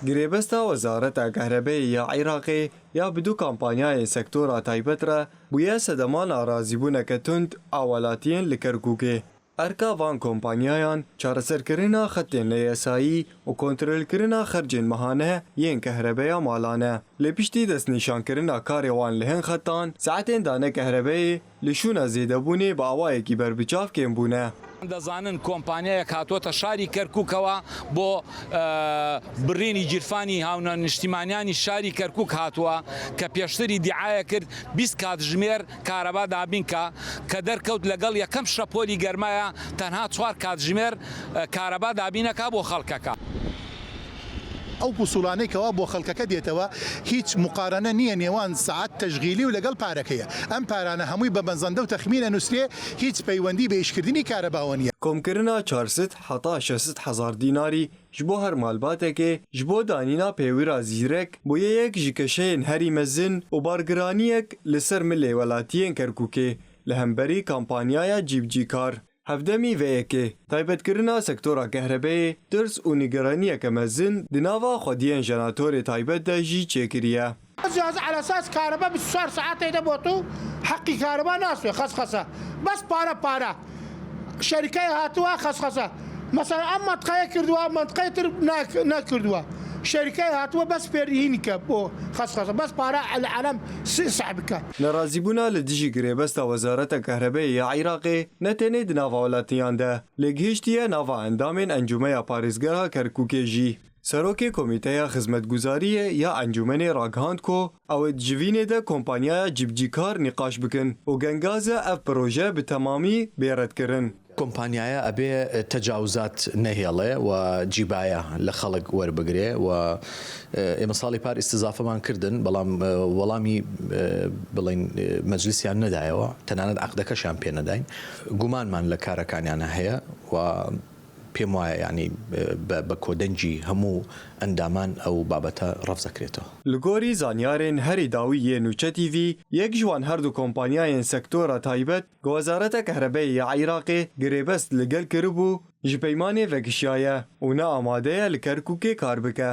گریبستا وزارت کهربای یا عراقی یا بدو کامپانیای سکتورا تایبت را بویا سدمان آرازی بونه که تند اولاتین لکرکوکه. ارکا وان کمپانیایان چارەسەرکردنا خطین لیسایی و کنترلکردنا خرجین مهانه یین کهربایا مالانه. لپیشتی دست نشانکردنا کاری وان لهن خطان ساعتین دانه کهربایی لشونه زیده بونه با آوای کی بربچاف کم بونه. دەزانن کۆمپانیایەک هاتووەتە شاری کەرکووکەوە بۆ بڕینی جیرفانی هاونە نیشتیمانیانی شاری کەرکووک هاتووە کە پێشتری دیعایە کرد 20 کاتژمێر کارەبا دابینکە کە دەرکەوت لەگەڵ یەکەم شەپۆلی گەرمایە تەنها 4 کاتژمێر کارەبا دابینەکە بۆ خەڵکەکە. ئەو پوسوڵانەی کەوا بۆ خەڵکەکە دێتەوە هیچ مقارنە نییە نێوان سعات تەشغیلی و لەگەڵ پارەکەیە. ئەم پارانە هەمووی بە بەنزەندە و تەخمینە نووسێ هیچ پەیوەندی بە ئیشکردنی کارەباوە نیە. کۆمکردنا 400 حتا 600 هزار دیناری ji bo her malbateke ji bo danîna pêwîra zîrek bûye yek ji keşeyên herî mezin û bargiraniyek li ser milê welatiyên Kerkûkê li hemberî kampanyaya cîbcîkar. Hevdemî vêyekê taybetkirina sektora kehrebeyê tirs û nîgeraniyeke mezin di nava xwediyên jenatorê taybet de jî çêkiriye. جهاز على اساس كهرباء ب4 ساعات اذا بوتو حقي كهرباء ناس خصخصه بس بارا شركه هاتوا خصخصه مثلا اما تقيا كردوا منطقه ناكردوا شركه هاتوا بس بيرهينك بو خصخصه بس بارا العالم صعبك. نرازیبونا لدیجی گریبستا وزارت کهربای یا عراقی نتنه د ناوالاتیان ده لگهشتیه ناوا اندامین انجمه پاریزگرها کرکوکی جی. سروک کمیته خدمتگزاری یا انجمن راگهاند کو او جوینه ده کمپانیا جیبجیکار نقاش بکن و گنگاز اف پروژه به تمامی بیرد کرن. کۆمپانیایە ئەبێ تەجاوزات نەهێڵێ و جیبایە لە خەڵک وەربگرێ و ئێمە ساڵی پار ئیستیزافەمان کردن بەڵام وەڵامی بڵین مەجلیسیان نەدایەوە تەنانەت عەقدەکەشیان پێ نەداین گومانمان لە کارەکانیانە هەیە و پێم وایە یعنی بە کۆدەنجی هەموو ئەندامان ئەو بابەتە ڕەفزەکرێتەوە. li gorî zanyarên herî dawî yê Nûçe TV yek ji wan her du kompanyayên sektora taybet gi Wezareta Kehrebayê ya Iraqê girêbest li gel kiribû ji peymanê vekişiyaye û ne amade ye li Kerkûkê kar bike.